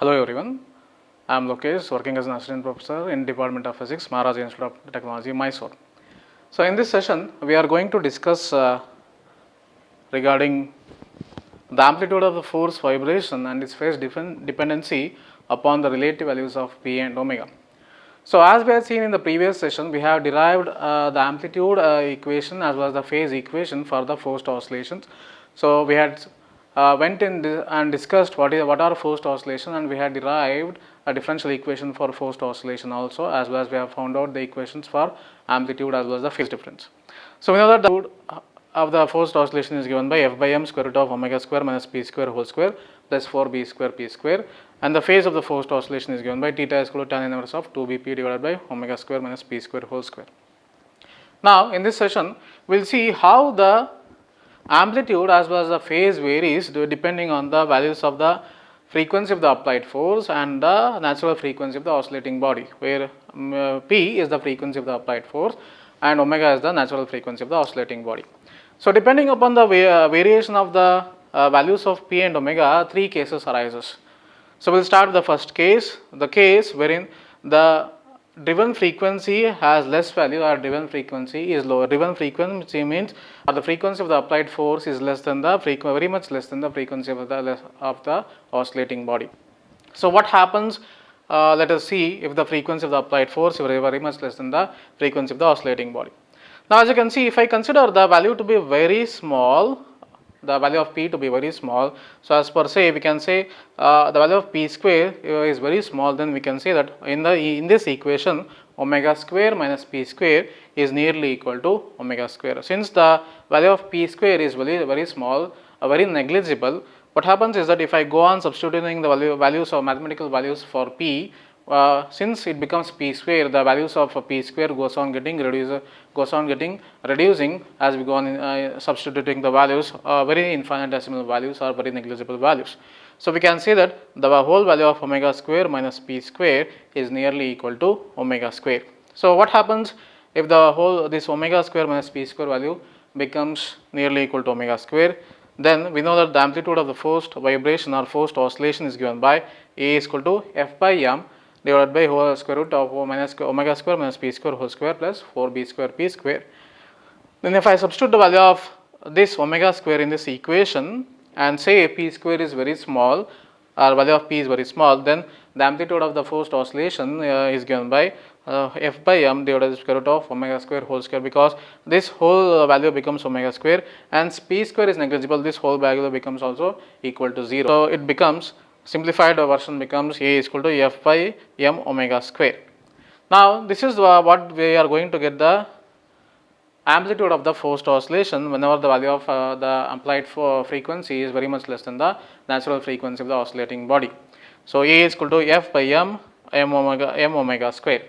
Hello everyone, I am Lokesh, working as an assistant professor in Department of Physics, Maharaj Institute of Technology, Mysore. So in this session, we are going to discuss regarding the amplitude of the force vibration and its phase dependency upon the relative values of P and omega. So as we have seen in the previous session, we have derived the amplitude equation as well as the phase equation for the forced oscillations. So we had went in and discussed what are forced oscillation, and we had derived a differential equation for forced oscillation also, as well as we have found out the equations for amplitude as well as the phase difference. So we know that the amplitude of the forced oscillation is given by f by m square root of omega square minus p square whole square plus 4b square p square, and the phase of the forced oscillation is given by theta is equal to tan inverse of 2bp divided by omega square minus p square whole square. Now in this session we will see how the amplitude as well as the phase varies depending on the values of the frequency of the applied force and the natural frequency of the oscillating body, where p is the frequency of the applied force and omega is the natural frequency of the oscillating body. So depending upon the variation of the values of p and omega, three cases arises. So we will start with the first case, the case wherein the driven frequency has less value or driven frequency is lower. Driven frequency means the frequency of the applied force is less than the very much less than the frequency of the oscillating body. So what happens? Let us see if the frequency of the applied force is very much less than the frequency of the oscillating body. Now as you can see, if I consider the value to be very small, the value of p to be very small, so as per se we can say the value of p square is very small, then we can say that in this equation omega square minus p square is nearly equal to omega square. Since the value of p square is very small, very negligible, what happens is that if I go on substituting the values of mathematical values for p, since it becomes p square, the values of p square goes on getting reducing as we go on substituting the values, very infinitesimal values or very negligible values. So we can say that the whole value of omega square minus p square is nearly equal to omega square. So what happens if this omega square minus p square value becomes nearly equal to omega square? Then we know that the amplitude of the forced vibration or forced oscillation is given by A is equal to f by m divided by whole square root of omega square minus p square whole square plus 4b square p square. Then if I substitute the value of this omega square in this equation and say p square is very small or value of p is very small, then the amplitude of the forced oscillation is given by f by m divided by the square root of omega square whole square, because this whole value becomes omega square and p square is negligible, this whole value becomes also equal to 0. So it becomes, simplified version becomes A is equal to f by m omega square. Now this is what we are going to get the amplitude of the forced oscillation whenever the value of the applied frequency is very much less than the natural frequency of the oscillating body. So A is equal to f by m omega square.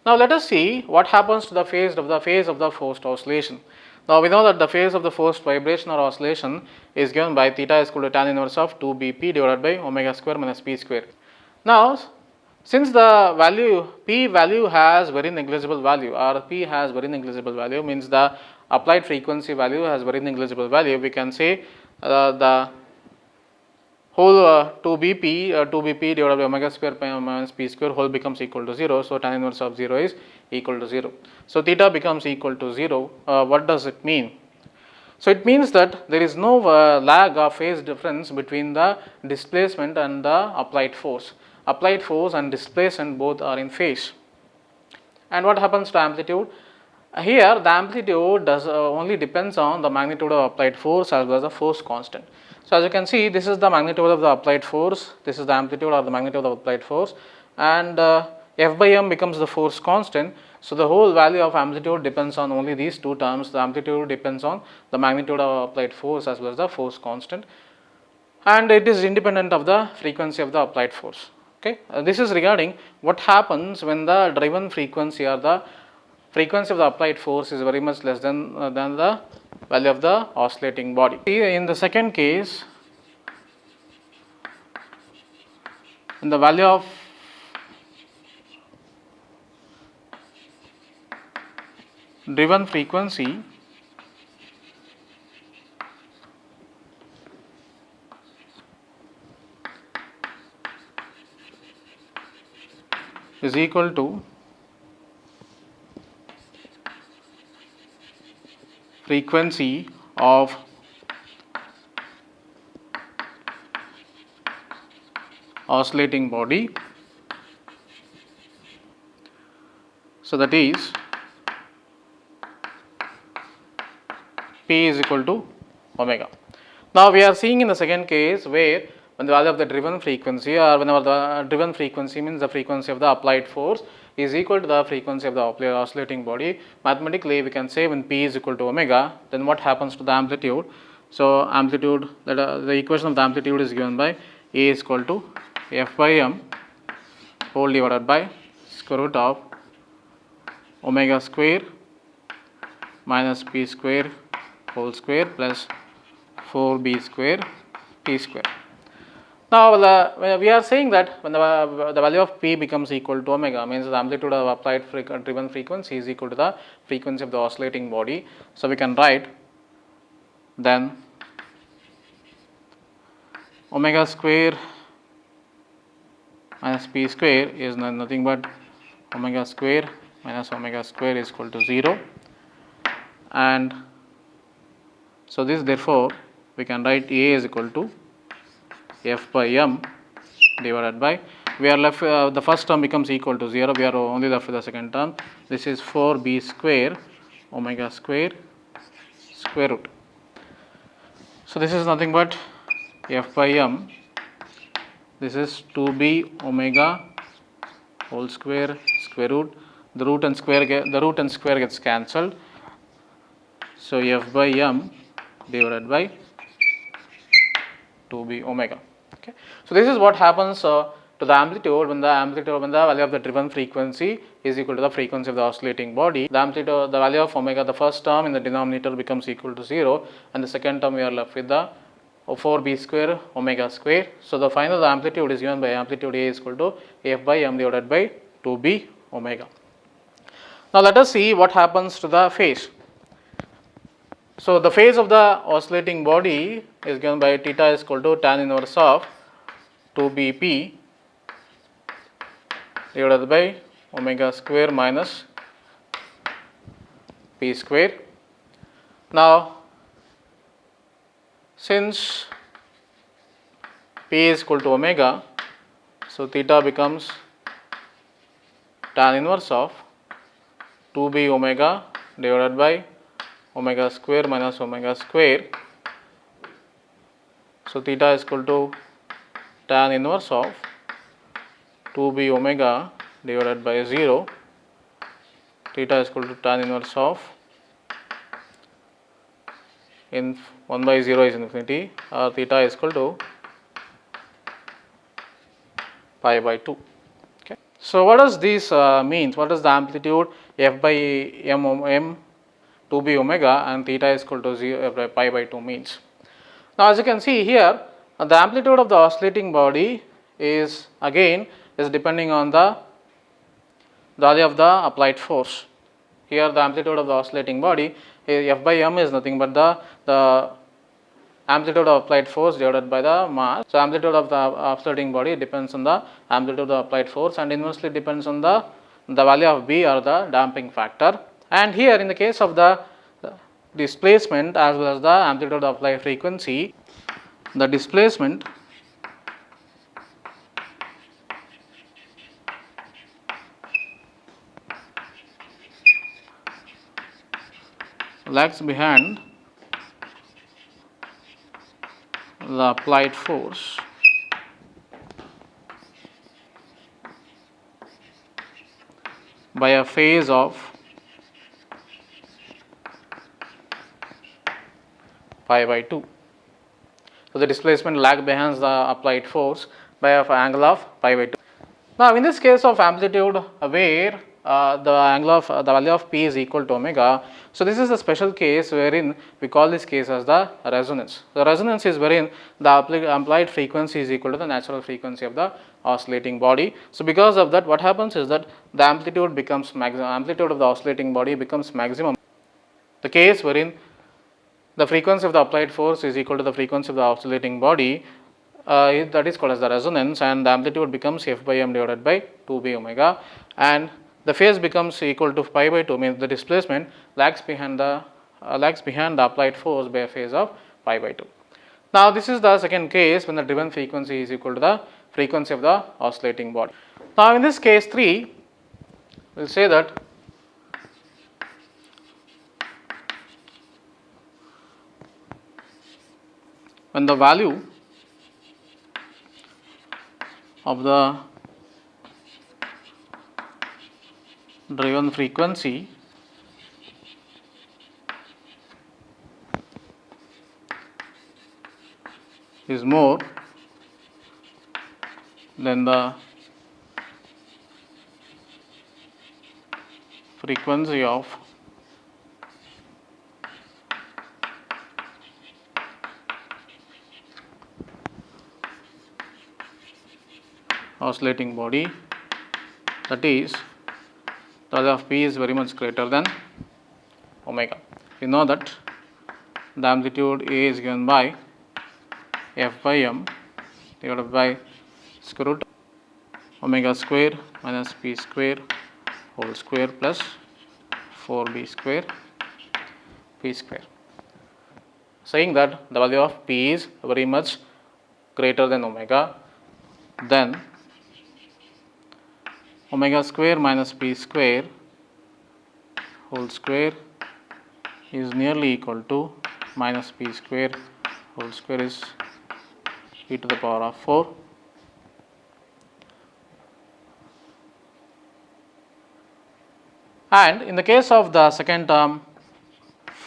Now let us see what happens to the phase of the forced oscillation. Now we know that the phase of the forced vibration or oscillation is given by theta is equal to tan inverse of 2bp divided by omega square minus p square. Now since the p value has very negligible value, or p has very negligible value, means the applied frequency value has very negligible value, we can say the whole 2bp divided by omega square minus p square whole becomes equal to 0. So tan inverse of 0 is equal to 0. So theta becomes equal to 0. What does it mean? So it means that there is no lag or phase difference between the displacement and the applied force. Applied force and displacement both are in phase. And what happens to amplitude? Here the amplitude only depends on the magnitude of applied force as well as the force constant. So as you can see, this is the magnitude of the applied force, this is the amplitude or the magnitude of the applied force, and f by m becomes the force constant. So the whole value of amplitude depends on only these two terms. The amplitude depends on the magnitude of applied force as well as the force constant, and it is independent of the frequency of the applied force. Okay, this is regarding what happens when the driven frequency or the frequency of the applied force is very much less than the value of the oscillating body. In the second case, in the value of driven frequency is equal to frequency of oscillating body. So that is P is equal to omega. Now we are seeing in the second case where when the value of the driven frequency, or whenever the driven frequency means the frequency of the applied force is equal to the frequency of the oscillating body, mathematically we can say when P is equal to omega, then what happens to the amplitude? So amplitude, the equation of the amplitude is given by A is equal to F by m whole divided by square root of omega square minus P square whole square plus 4b square P square. Now we are saying that when the value of P becomes equal to omega, means the amplitude of applied driven frequency is equal to the frequency of the oscillating body. So we can write then omega square minus P square is nothing but omega square minus omega square is equal to 0, and so this, therefore we can write A is equal to F by m divided by, we are left the first term becomes equal to 0, we are only left with the second term. This is 4b square omega square square root. So this is nothing but F by m, this is 2b omega whole square square root, the root and square gets cancelled. So F by m divided by 2b omega. Okay. So this is what happens to the amplitude when the value of the driven frequency is equal to the frequency of the oscillating body. The amplitude, the value of omega, the first term in the denominator becomes equal to 0, and the second term we are left with the 4b square omega square. So the final amplitude is given by amplitude A is equal to F by m divided by 2b omega. Now let us see what happens to the phase. So the phase of the oscillating body is given by theta is equal to tan inverse of 2bp divided by omega square minus P square. Now since P is equal to omega, so theta becomes tan inverse of 2b omega divided by omega square minus omega square. So theta is equal to tan inverse of 2b omega divided by 0. Theta is equal to tan inverse of, in 1 by 0 is infinity, theta is equal to pi by 2. Okay. So what does this means? What does the amplitude F by m 2b omega and theta is equal to 0 pi by 2 means? Now as you can see here, the amplitude of the oscillating body is again depending on the value of the applied force. Here the amplitude of the oscillating body, F by m is nothing but the amplitude of applied force divided by the mass. So amplitude of the oscillating body depends on the amplitude of the applied force and inversely depends on the value of B, or the damping factor. And here in the case of the displacement as well as the amplitude of applied frequency, the displacement lags behind the applied force by a phase of pi by 2. So the displacement lag behind the applied force by an angle of pi by 2. Now in this case of amplitude where the value of P is equal to omega, so this is a special case wherein we call this case as the resonance. The resonance is wherein the applied frequency is equal to the natural frequency of the oscillating body. So because of that, what happens is that the amplitude becomes maximum, amplitude of the oscillating body becomes maximum. The case wherein the frequency of the applied force is equal to the frequency of the oscillating body, that is called as the resonance, and the amplitude becomes f by m divided by 2b omega, and the phase becomes equal to pi by 2, means the displacement lags behind the applied force by a phase of pi by 2. Now this is the second case when the driven frequency is equal to the frequency of the oscillating body. Now in this case 3, we will say that when the value of the driven frequency is more than the frequency of oscillating body, that is the value of p is very much greater than omega. We know that the amplitude A is given by f by m divided by square root omega square minus p square whole square plus 4b square p square, saying that the value of p is very much greater than omega, then omega square minus p square whole square is nearly equal to minus p square whole square is e to the power of 4. And in the case of the second term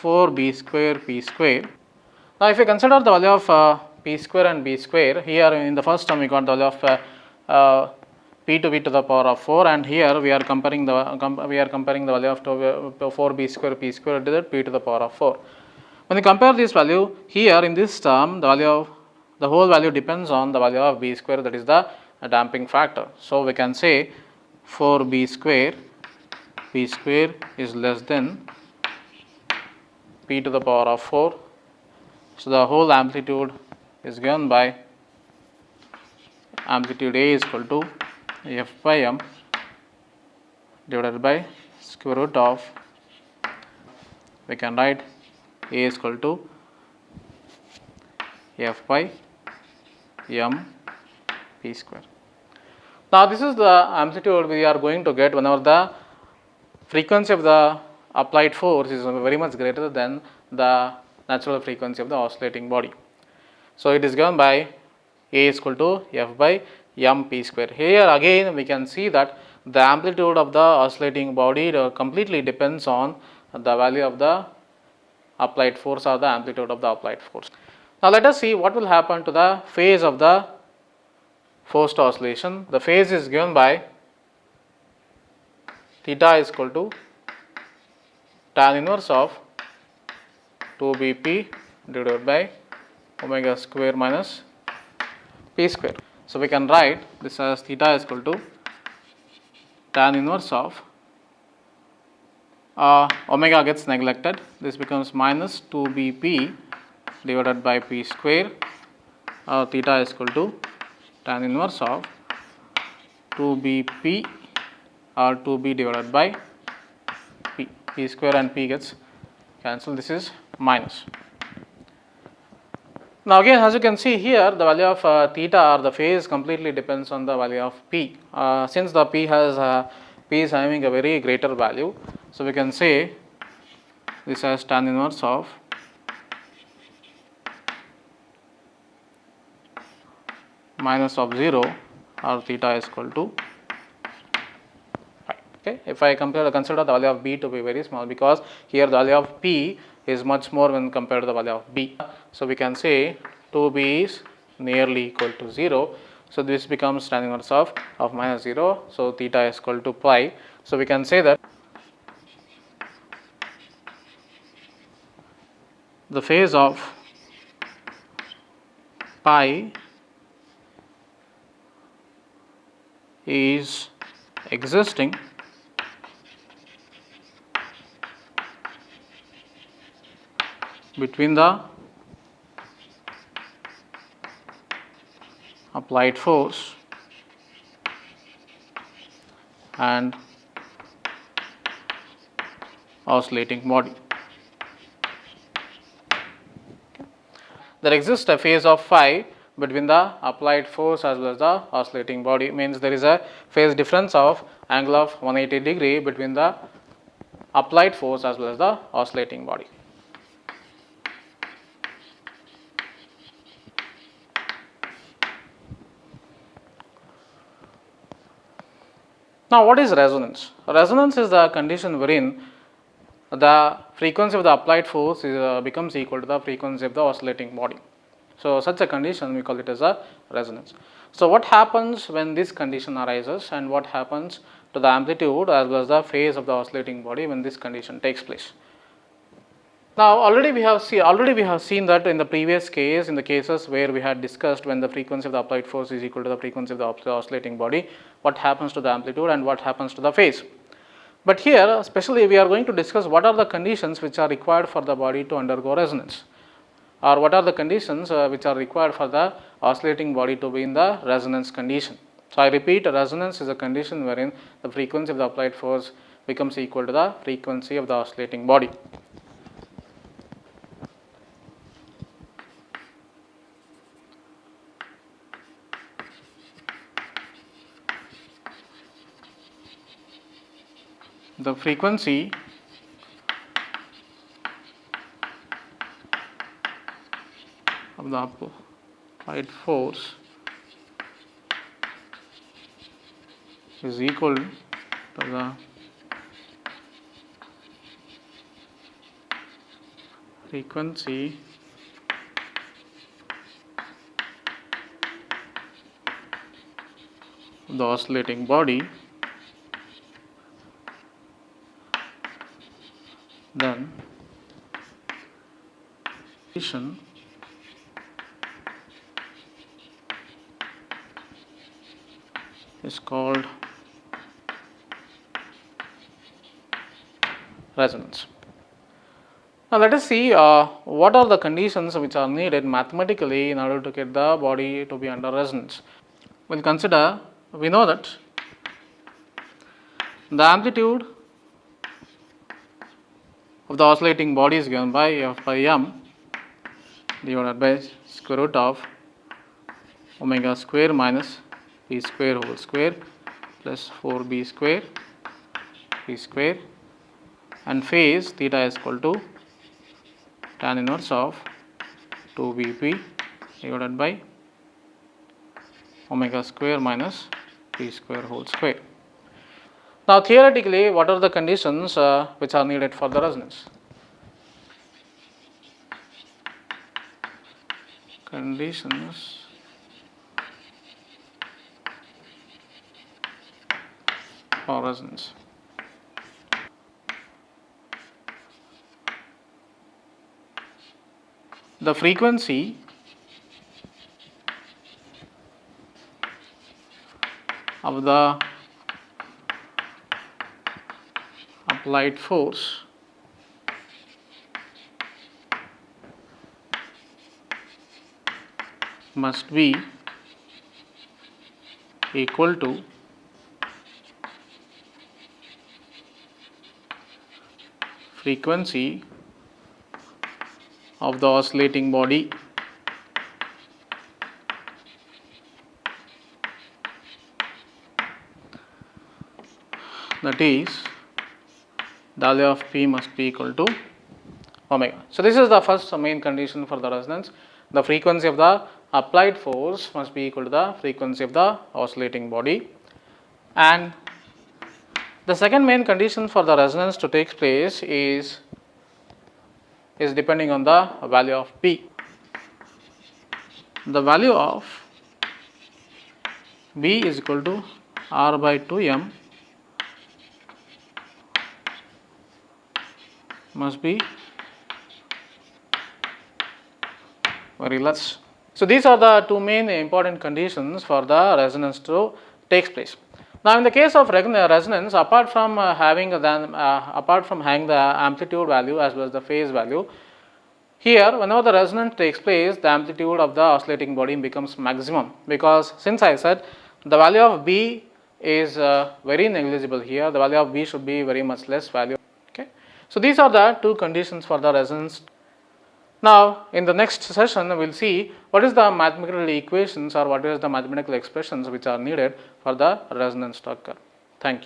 4b square p square, now if we consider the value of p square and b square, here in the first term we got the value of p to b to the power of 4, and here we are comparing the value of 4b square p square to the p to the power of 4. When you compare this value here in this term, the value of the whole value depends on the value of b square, that is the damping factor. So we can say 4b square p square is less than p to the power of 4. So the whole amplitude is given by amplitude A is equal to f by m divided by square root of, we can write A is equal to f by m p square. Now this is the amplitude we are going to get whenever the frequency of the applied force is very much greater than the natural frequency of the oscillating body. So it is given by A is equal to f by m p square. Here again we can see that the amplitude of the oscillating body completely depends on the value of the applied force or the amplitude of the applied force. Now let us see what will happen to the phase of the forced oscillation. The phase is given by theta is equal to tan inverse of 2bp divided by omega square minus p square. So we can write this as theta is equal to tan inverse of omega gets neglected, this becomes minus 2bp divided by p square, theta is equal to tan inverse of 2bp or 2b divided by p square, and p gets cancelled, this is minus. Now again, as you can see here, the value of theta or the phase completely depends on the value of p. Since the p is having a very greater value, so we can say this as tan inverse of minus of 0 or theta is equal to pi. Okay. If I consider the value of b to be very small, because here the value of p is much more when compared to the value of b. So we can say 2b is nearly equal to 0. So this becomes tan inverse of minus 0. So theta is equal to pi. So we can say that the phase of pi is existing between the applied force and oscillating body. There exists a phase of phi between the applied force as well as the oscillating body, means there is a phase difference of angle of 180 degree between the applied force as well as the oscillating body. Now, what is resonance? Resonance is the condition wherein the frequency of the applied force becomes equal to the frequency of the oscillating body. So, such a condition we call it as a resonance. So, what happens when this condition arises, and what happens to the amplitude as well as the phase of the oscillating body when this condition takes place? Now, already we have seen that in the previous case, in the cases where we had discussed when the frequency of the applied force is equal to the frequency of the oscillating body, what happens to the amplitude and what happens to the phase. But here, especially, we are going to discuss what are the conditions which are required for the body to undergo resonance, or what are the conditions which are required for the oscillating body to be in the resonance condition. So, I repeat, resonance is a condition wherein the frequency of the applied force becomes equal to the frequency of the oscillating body. The frequency of the applied force is equal to the frequency of the oscillating body, then condition is called resonance. Now, let us see what are the conditions which are needed mathematically in order to get the body to be under resonance. We will consider, we know that the amplitude of the oscillating body is given by f by m divided by square root of omega square minus p square whole square plus 4b square p square, and phase theta is equal to tan inverse of 2bp divided by omega square minus p square whole square. Now, theoretically, what are the conditions which are needed for the resonance? Conditions for resonance. The frequency of the applied force must be equal to frequency of the oscillating body that is the value of P must be equal to omega. So, this is the first main condition for the resonance. The frequency of the applied force must be equal to the frequency of the oscillating body, and the second main condition for the resonance to take place is depending on the value of P. The value of B is equal to R by 2m must be very less. So, these are the two main important conditions for the resonance to take place. Now, in the case of resonance, apart from having the amplitude value as well as the phase value, Here, whenever the resonance takes place, the amplitude of the oscillating body becomes maximum, because since I said the value of B is very negligible here, the value of B should be very much less value. Okay. So, these are the two conditions for the resonance. Now, in the next session, we will see what is the mathematical equations or what is the mathematical expressions which are needed for the resonance to occur. Thank you.